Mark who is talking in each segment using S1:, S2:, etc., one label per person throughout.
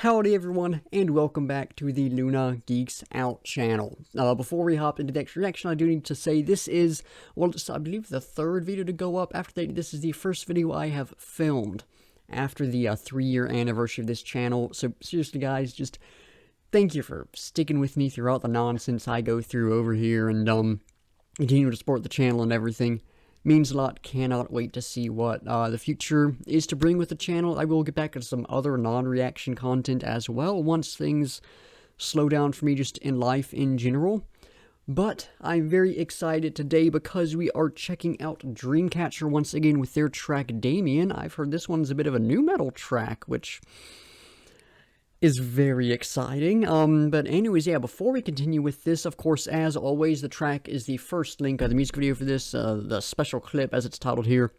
S1: Howdy everyone, and welcome back to the Luna Geeks Out channel. Before we hop into the next reaction, I do need to say this is, well, I believe the third video to go up after this is the first video I have filmed after the 3-year anniversary of this channel. So seriously guys, just thank you for sticking with me throughout the nonsense I go through over here and continue to support the channel and everything. Means a lot. Cannot wait to see what the future is to bring with the channel. I will get back to some other non-reaction content as well once things slow down for me just in life in general. But I'm very excited today because we are checking out Dreamcatcher once again with their track DEMIAN. I've heard this one's a bit of a nu metal track, which is very exciting. But anyways, yeah, before we continue with this, of course, as always, the track is the first link, the music video for this, the special clip, as it's titled here,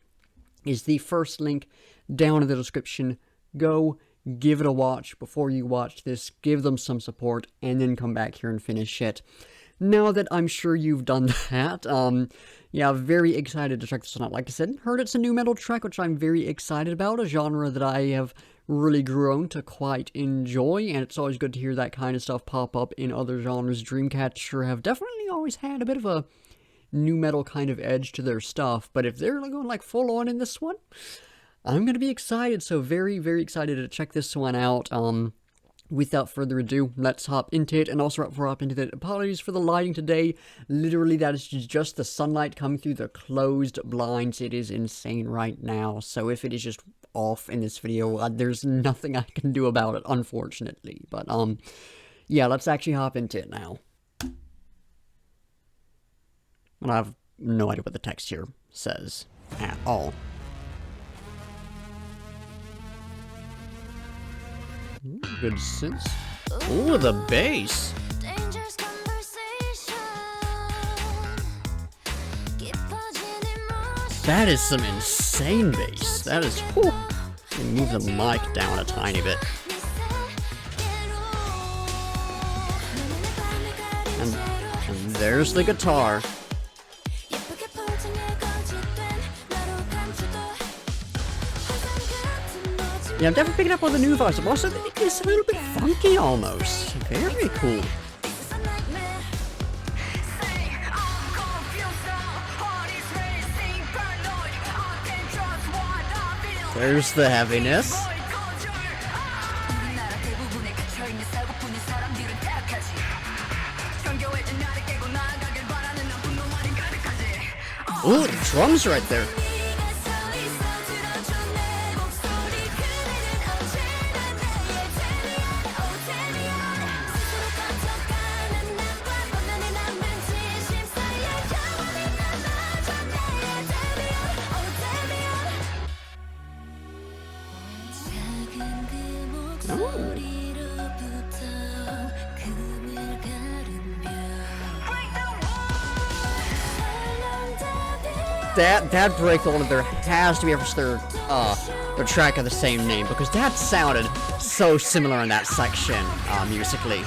S1: is the first link down in the description. Go give it a watch before you watch this, give them some support, and then come back here and finish it. Now that I'm sure you've done that, yeah, very excited to check this one out. Like I said, heard it's a nu metal track, which I'm very excited about, a genre that I have really grown to quite enjoy, and it's always good to hear that kind of stuff pop up in other genres. Dreamcatcher have definitely always had a bit of a nu metal kind of edge to their stuff, but if they're going like full on in this one, I'm gonna be excited. So very, very excited to check this one out. Without further ado, let's hop into it. And also before I hop into it, apologies for the lighting today. Literally, that is just the sunlight coming through the closed blinds. It is insane right now. So if it is just off in this video, there's nothing I can do about it, unfortunately. But yeah, let's actually hop into it now. And I have no idea what the text here says at all. Good sense. Ooh, the bass. That is some insane bass. That is, whew. Move the mic down a tiny bit. And there's the guitar. Yeah, I'm definitely picking up on the new vibes. I'm also thinking it's a little bit funky almost. Very cool. There's the heaviness. Ooh, the drums right there. That breakdown there has to be their track of the same name, because that sounded so similar in that section musically.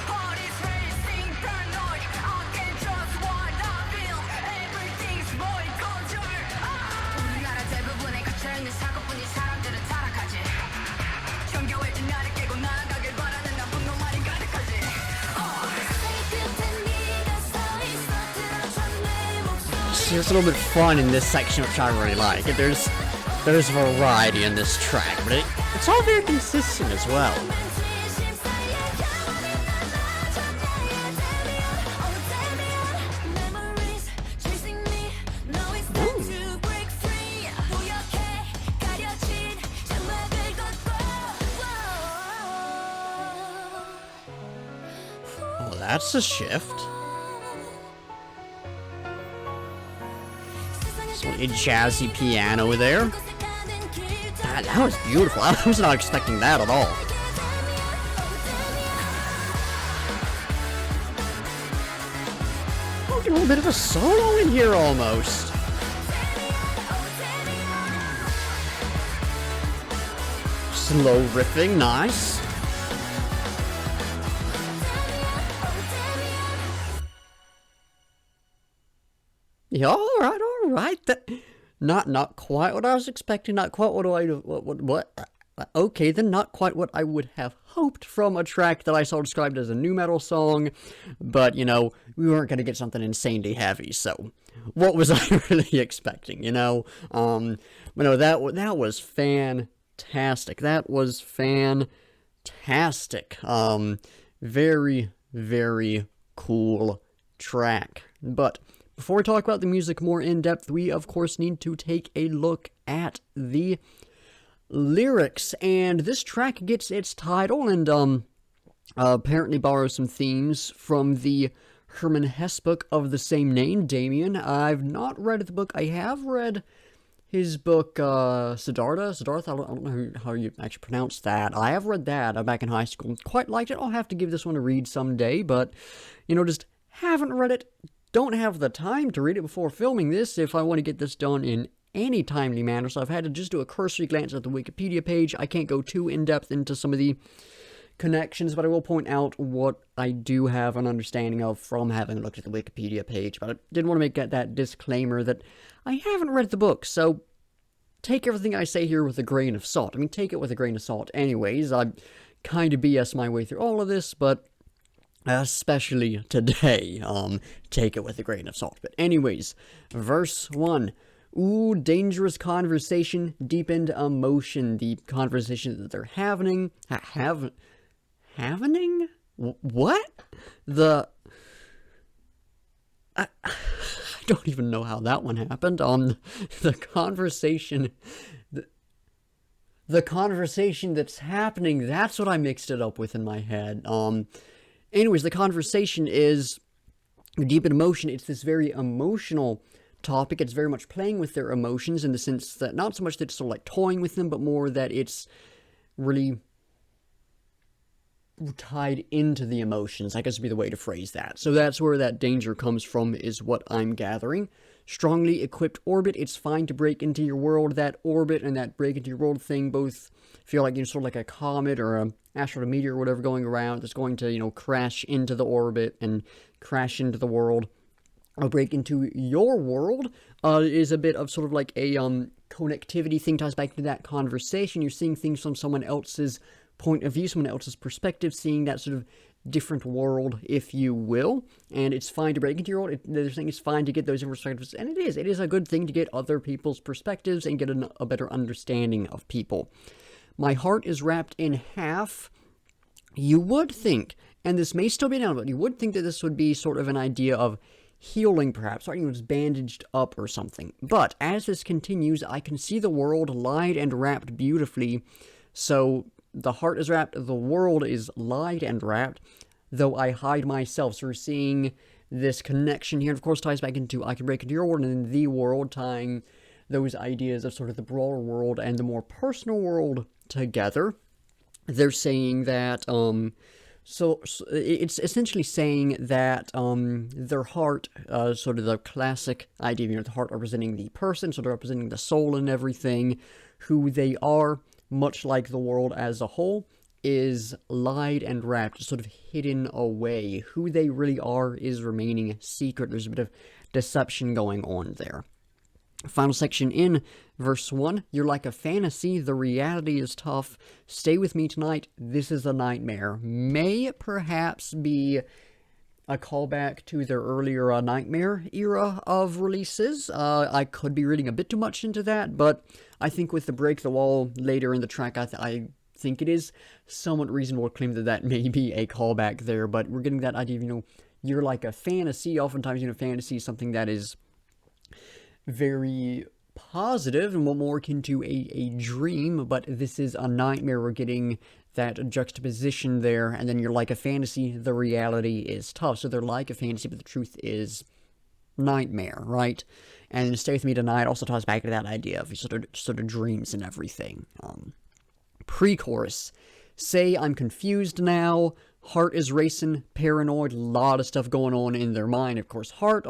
S1: There's a little bit of fun in this section, which I really like. There's variety in this track, but it's all very consistent as well. Oh, that's a shift. A jazzy piano there. That was beautiful. I was not expecting that at all. Oh, a little bit of a solo in here almost. Slow riffing, nice. Yeah, all right. That not quite what I was expecting. Not quite what okay, then not quite what I would have hoped from a track that I saw described as a nu metal song, but, you know, we weren't going to get something insanely heavy, so what was I really expecting, you know? But no, that was fantastic. That was fantastic. Very, very cool track. But before we talk about the music more in depth, we of course need to take a look at the lyrics, and this track gets its title and apparently borrows some themes from the Hermann Hesse book of the same name, DEMIAN. I've not read the book. I have read his book, Siddhartha, I don't know how you actually pronounce that. I have read that back in high school. Quite liked it. I'll have to give this one a read someday, but, you know, just haven't read it. Don't have the time to read it before filming this if I want to get this done in any timely manner, so I've had to just do a cursory glance at the Wikipedia page. I can't go too in-depth into some of the connections, but I will point out what I do have an understanding of from having looked at the Wikipedia page. But I did want to make that disclaimer that I haven't read the book, so take everything I say here with a grain of salt. I mean, take it with a grain of salt anyways. I kind of BS my way through all of this, but especially today, take it with a grain of salt. But anyways, verse 1. Ooh, dangerous conversation, deepened emotion. The conversation that they're having. Having? What? I don't even know how that one happened. The conversation. The conversation that's happening, that's what I mixed it up with in my head. Anyways, the conversation is deep in emotion. It's this very emotional topic. It's very much playing with their emotions in the sense that not so much that it's sort of like toying with them, but more that it's really tied into the emotions, I guess would be the way to phrase that. So that's where that danger comes from, is what I'm gathering. Strongly equipped orbit, it's fine to break into your world. That orbit and that break into your world thing both feel like, you know, sort of like a comet or a asteroid, a meteor or whatever going around that's going to, you know, crash into the orbit and crash into the world. A break into your world is a bit of sort of like a connectivity thing, ties back to that conversation. You're seeing things from someone else's point of view, someone else's perspective, seeing that sort of different world, if you will. And it's fine to break into your world. They're saying it's fine to get those different perspectives, and it is. It is a good thing to get other people's perspectives and get a better understanding of people. My heart is wrapped in half. You would think, and this may still be down, but you would think that this would be sort of an idea of healing, perhaps, or it was bandaged up or something. But as this continues, I can see the world lied and wrapped beautifully. So the heart is wrapped, the world is lied and wrapped, though I hide myself. So we're seeing this connection here, and of course ties back into I can break into your world and then the world, tying those ideas of sort of the broader world and the more personal world together. They're saying that So it's essentially saying that their heart, sort of the classic idea, you know, the heart representing the person, sort of representing the soul and everything, who they are, much like the world as a whole, is lied and wrapped, sort of hidden away. Who they really are is remaining secret. There's a bit of deception going on there. Final section in verse 1, you're like a fantasy, the reality is tough, stay with me tonight, this is a nightmare. May perhaps be a callback to their earlier Nightmare era of releases. I could be reading a bit too much into that, but I think with the Break the Wall later in the track, I think it is somewhat reasonable to claim that that may be a callback there, but we're getting that idea of, you know, you're like a fantasy. Oftentimes, you know, fantasy is something that is very positive and more akin to a dream, but this is a nightmare. We're getting that juxtaposition there, and then you're like a fantasy, the reality is tough. So they're like a fantasy, but the truth is nightmare, right? And Stay With Me Tonight also ties back to that idea of sort of dreams and everything. Pre-chorus, say I'm confused now, heart is racing, paranoid, a lot of stuff going on in their mind. Of course, heart,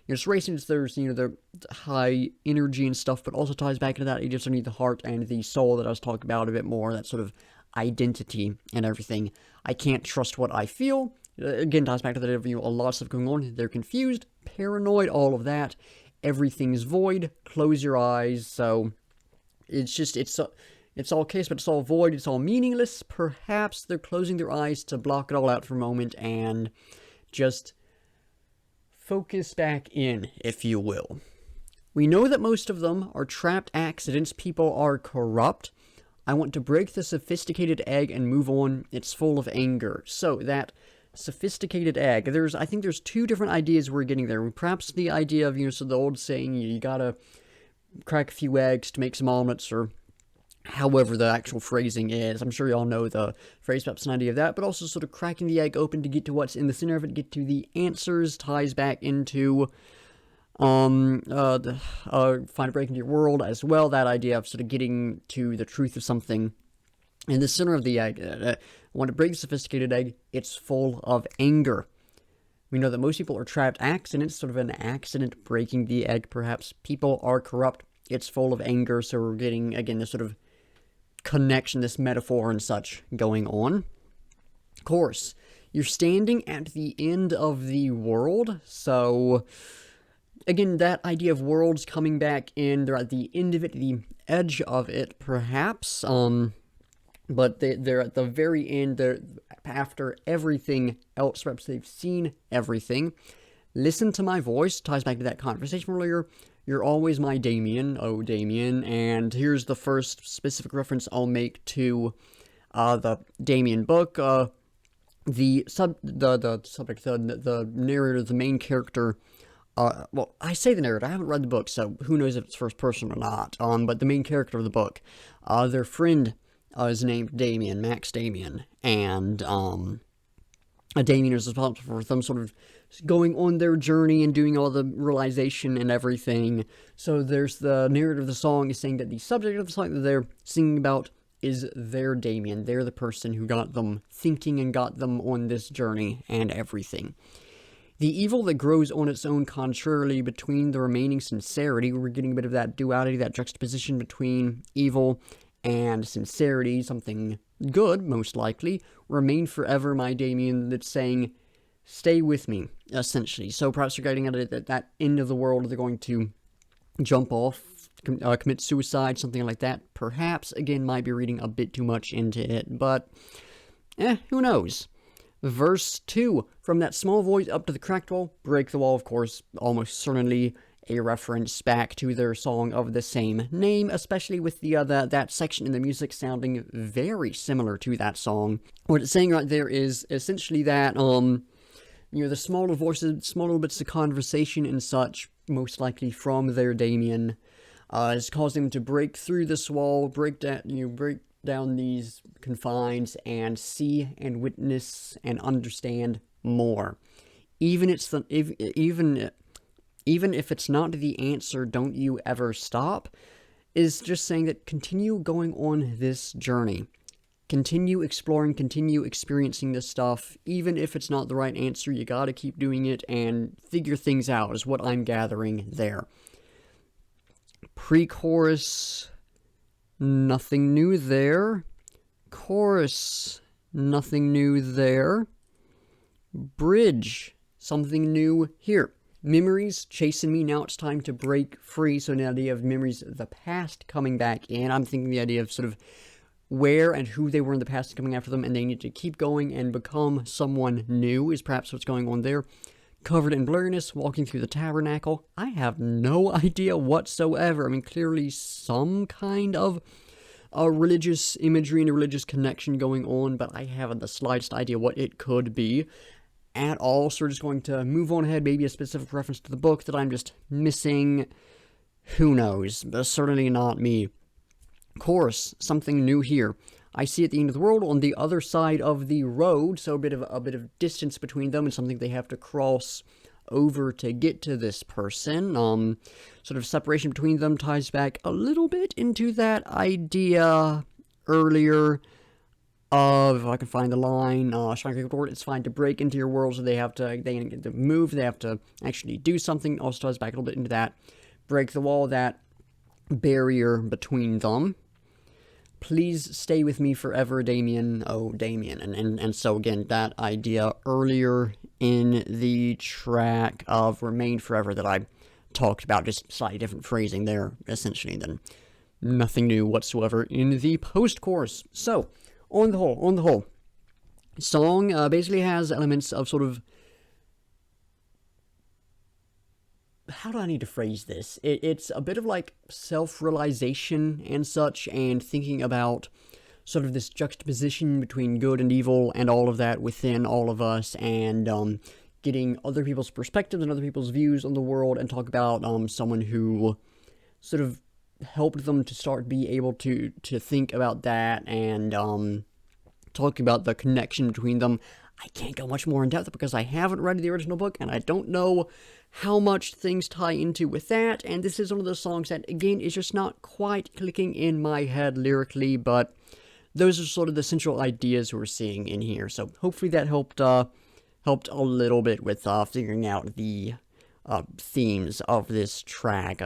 S1: it's racing, there's, you know, the high energy and stuff, but also ties back into that, you just need the heart and the soul that I was talking about a bit more, that sort of identity and everything. I can't trust what I feel. Again, ties back to that, you know, a lot of stuff going on. They're confused, paranoid, all of that. Everything's void. Close your eyes. So it's just, It's all chaos, but it's all void, it's all meaningless. Perhaps they're closing their eyes to block it all out for a moment and just focus back in, if you will. We know that most of them are trapped accidents. People are corrupt. I want to break the sophisticated egg and move on. It's full of anger. So that sophisticated egg, I think there's two different ideas we're getting there. Perhaps the idea of, so the old saying, you gotta crack a few eggs to make some omelets, or however the actual phrasing is. I'm sure y'all know the phrase, perhaps an idea of that, but also sort of cracking the egg open to get to what's in the center of it, get to the answers, ties back into find a break into your world as well. That idea of sort of getting to the truth of something. In the center of the egg, want to break the sophisticated egg, it's full of anger. We know that most people are trapped accidents, sort of an accident breaking the egg, perhaps. People are corrupt, it's full of anger, so we're getting, again, this sort of connection, this metaphor and such going on. Of course, you're standing at the end of the world, so again, that idea of worlds coming back in, they're at the end of it, the edge of it, perhaps, but they're at the very end, they're after everything else, perhaps they've seen everything. Listen to my voice, ties back to that conversation earlier. You're always my DEMIAN, oh DEMIAN, and here's the first specific reference I'll make to the DEMIAN book. The subject, the narrator, the main character, well, I say the narrator, I haven't read the book, so who knows if it's first person or not, but the main character of the book, their friend is named DEMIAN, Max DEMIAN, and DEMIAN is responsible for them sort of going on their journey and doing all the realization and everything. So there's the narrator of the song is saying that the subject of the song that they're singing about is their DEMIAN. They're the person who got them thinking and got them on this journey and everything. The evil that grows on its own contrarily between the remaining sincerity, we're getting a bit of that duality, that juxtaposition between evil and sincerity, something good, most likely, remain forever, my DEMIAN, that's saying, stay with me, essentially. So perhaps you're getting at it at that end of the world, they're going to jump off, commit suicide, something like that. Perhaps, again, might be reading a bit too much into it, but, who knows? Verse 2, from that small void up to the cracked wall, break the wall, of course, almost certainly a reference back to their song of the same name, especially with that section in the music sounding very similar to that song. What it's saying right there is essentially that, the smaller voices, smaller bits of conversation and such, most likely from their DEMIAN, is causing them to break through this wall, break down these confines, and see and witness and understand more. Even if it's not the answer, don't you ever stop, is just saying that continue going on this journey. Continue exploring, continue experiencing this stuff. Even if it's not the right answer, you gotta keep doing it and figure things out, is what I'm gathering there. Pre-chorus, nothing new there. Chorus, nothing new there. Bridge, something new here. Memories chasing me, now it's time to break free. So the idea of memories of the past coming back in. I'm thinking the idea of sort of where and who they were in the past coming after them, and they need to keep going and become someone new is perhaps what's going on there. Covered in blurriness, walking through the tabernacle. I have no idea whatsoever. I mean, clearly some kind of a religious imagery and a religious connection going on, but I haven't the slightest idea what it could be at all. So we're just going to move on ahead, maybe a specific reference to the book that I'm just missing. Who knows? But certainly not me. Chorus, something new here. I see at the end of the world on the other side of the road, so a bit of distance between them and something they have to cross over to get to this person. Sort of separation between them ties back a little bit into that idea earlier of, if I can find the line, it's fine to break into your world, so they have to move, they have to actually do something. Also ties back a little bit into that. Break the wall, that barrier between them. Please stay with me forever, DEMIAN, oh DEMIAN. And so again, that idea earlier in the track of Remain Forever that I talked about, just slightly different phrasing there, essentially, than nothing new whatsoever in the post-chorus. So, on the whole, song basically has elements of sort of, how do I need to phrase this? It's a bit of like self-realization and such, and thinking about sort of this juxtaposition between good and evil and all of that within all of us, and getting other people's perspectives and other people's views on the world, and talk about someone who sort of helped them to start be able to think about that, and talking about the connection between them. I can't go much more in depth because I haven't read the original book, and I don't know how much things tie into with that, and this is one of those songs that, again, is just not quite clicking in my head lyrically, but those are sort of the central ideas we're seeing in here, so hopefully that helped a little bit with figuring out the themes of this track,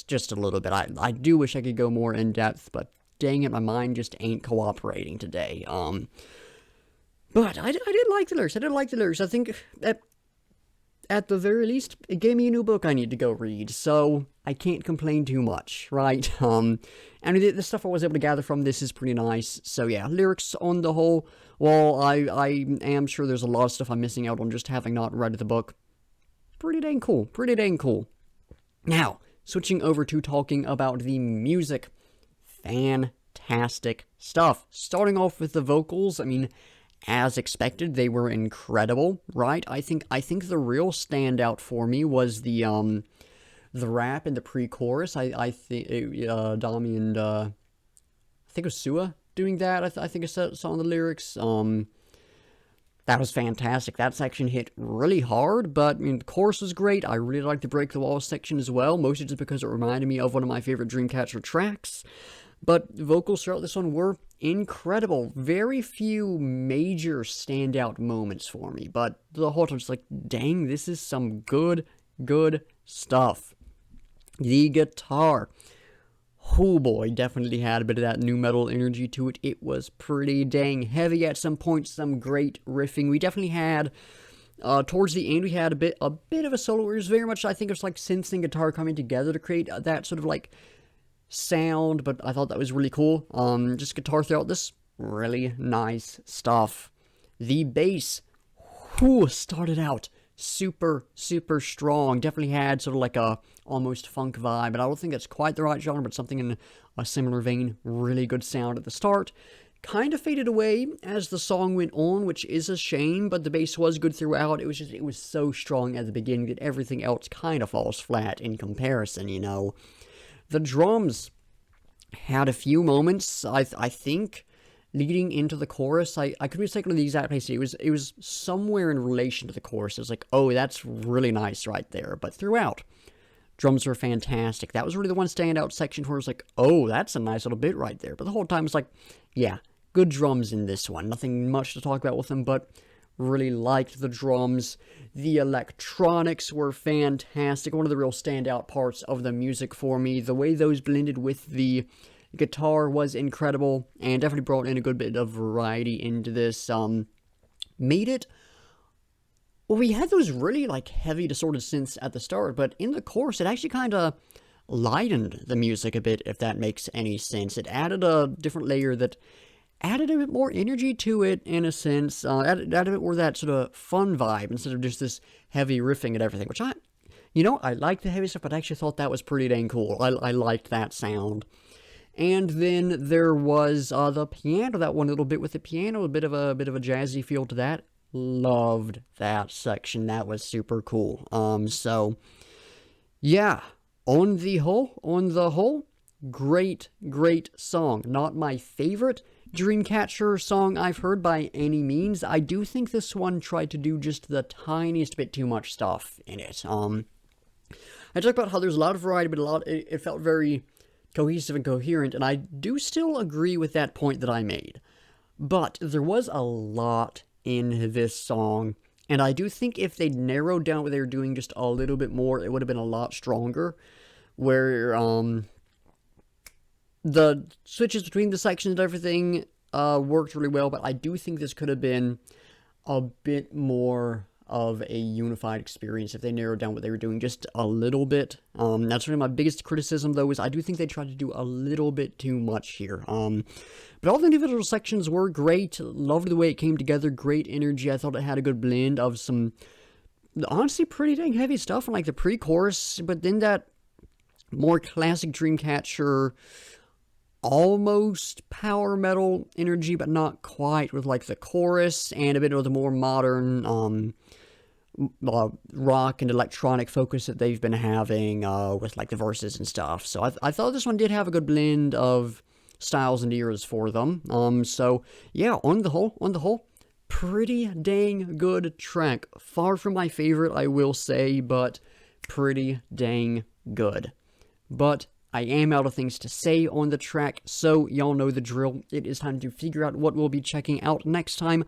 S1: just a little bit. I do wish I could go more in depth, but dang it, my mind just ain't cooperating today. But I did like the lyrics. I think at the very least, it gave me a new book I need to go read, so I can't complain too much, right? And the stuff I was able to gather from this is pretty nice, so yeah, lyrics on the whole, while I am sure there's a lot of stuff I'm missing out on just having not read the book, pretty dang cool. Now, switching over to talking about the music, fantastic stuff. Starting off with the vocals, I mean, as expected, they were incredible, right? I think the real standout for me was the rap in the pre-chorus. I think DEMIAN, I think it was Sua doing that. I think I saw in the lyrics. That was fantastic. That section hit really hard, but I mean, the chorus was great. I really liked the Break the Wall section as well, mostly just because it reminded me of one of my favorite Dreamcatcher tracks. But vocals throughout this one were incredible. Very few major standout moments for me, but the whole time, just like, dang, this is some good stuff. The guitar, oh boy, definitely had a bit of that nu metal energy to it. It was pretty dang heavy at some points, some great riffing. We definitely had, towards the end, we had a bit of a solo where it was very much, I think it was like synth and guitar coming together to create that sort of like sound, but I thought that was really cool. Just guitar throughout this, really nice stuff. The bass, started out super strong. Definitely had sort of like a almost funk vibe, but I don't think that's quite the right genre, but something in a similar vein. Really good sound at the start. Kind of faded away as the song went on, which is a shame, but the bass was good throughout. It was so strong at the beginning that everything else kind of falls flat in comparison, you know. The drums had a few moments, I think, leading into the chorus. I could be mistaken on the exact place. It was somewhere in relation to the chorus. It was like, oh, that's really nice right there. But throughout, drums were fantastic. That was really the one standout section where it was like, oh, that's a nice little bit right there. But the whole time it's like, yeah, good drums in this one. Nothing much to talk about with them, but really liked the drums. The electronics were fantastic. One of the real standout parts of the music for me. The way those blended with the guitar was incredible, and definitely brought in a good bit of variety into this. Made it, well, we had those really like heavy distorted synths at the start, but in the chorus it actually kind of lightened the music a bit, if that makes any sense. It added a different layer that added a bit more energy to it, in a sense. Added a bit more of that sort of fun vibe, instead of just this heavy riffing and everything, which I like the heavy stuff, but I actually thought that was pretty dang cool. I liked that sound. And then there was the piano, that one little bit with the piano, a bit of a jazzy feel to that. Loved that section. That was super cool. So yeah, on the whole, great song. Not my favorite Dreamcatcher song I've heard by any means. I do think this one tried to do just the tiniest bit too much stuff in it. I talked about how there's a lot of variety, but it felt very cohesive and coherent, and I do still agree with that point that I made. But there was a lot in this song, and I do think if they'd narrowed down what they were doing just a little bit more, it would have been a lot stronger, where the switches between the sections and everything worked really well, but I do think this could have been a bit more of a unified experience if they narrowed down what they were doing just a little bit. That's really my biggest criticism, though, is I do think they tried to do a little bit too much here. But all the individual sections were great. Loved the way it came together. Great energy. I thought it had a good blend of some, honestly, pretty dang heavy stuff in like the pre-chorus, but then that more classic Dreamcatcher, almost power metal energy, but not quite, with like the chorus and a bit of the more modern rock and electronic focus that they've been having with like the verses and stuff. So I thought this one did have a good blend of styles and eras for them. So yeah, on the whole, pretty dang good track. Far from my favorite, I will say, but pretty dang good. But I am out of things to say on the track, so y'all know the drill. It is time to figure out what we'll be checking out next time.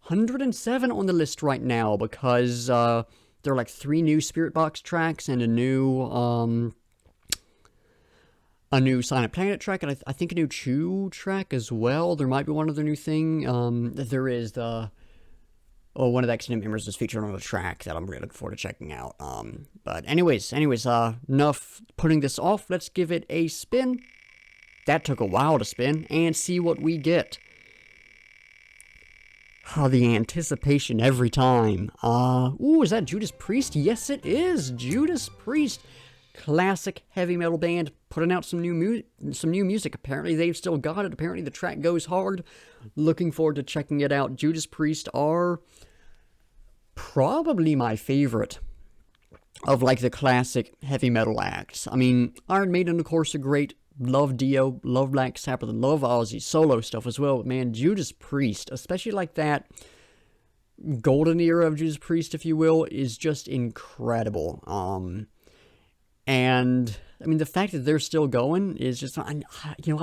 S1: 107 on the list right now, because there are like 3 new Spirit Box tracks and a new Silent Planet track, and I think a new Chew track as well. There might be one other new thing. There is one of the Accident Members is featured on the track that I'm really looking forward to checking out. But anyways, enough putting this off. Let's give it a spin. That took a while to spin, and see what we get. Oh, the anticipation every time. Ooh, is that Judas Priest? Yes, it is. Judas Priest. Classic heavy metal band putting out some new music. Apparently they've still got it. Apparently the track goes hard. Looking forward to checking it out. Judas Priest are probably my favorite of like the classic heavy metal acts. I mean, Iron Maiden, of course, are great. Love Dio, love Black Sabbath, love Ozzy's solo stuff as well. But man, Judas Priest, especially like that golden era of Judas Priest, if you will, is just incredible. And I mean, the fact that they're still going is just, I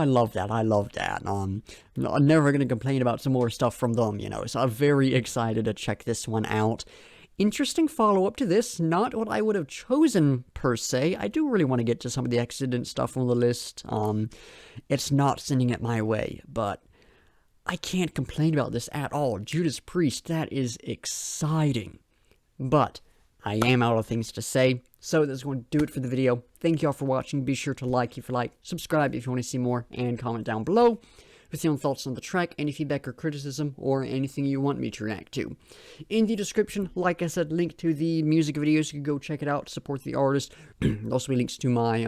S1: love that. I'm never going to complain about some more stuff from them, so I'm very excited to check this one out. Interesting follow-up to this, not what I would have chosen per se. I do really want to get to some of the Accident stuff on the list. It's not sending it my way, but I can't complain about this at all. Judas Priest, that is exciting. But I am out of things to say, so that's going to do it for the video. Thank you all for watching. Be sure to like if you like, subscribe if you want to see more, and comment down below with your own thoughts on the track, any feedback or criticism, or anything you want me to react to. In the description, like I said, link to the music videos. You can go check it out, support the artist. There'll also be links to my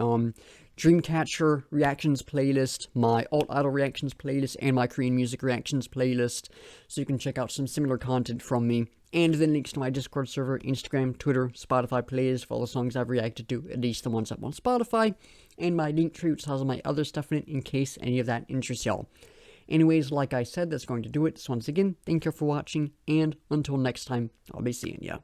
S1: Dreamcatcher reactions playlist, my alt-idol reactions playlist, and my Korean music reactions playlist, so you can check out some similar content from me. And then links to my Discord server, Instagram, Twitter, Spotify playlist for all the songs I've reacted to, at least the ones up on Spotify, and my link tree, which has all my other stuff in it, in case any of that interests y'all. Anyways, like I said, that's going to do it. So once again, thank you for watching, and until next time, I'll be seeing ya.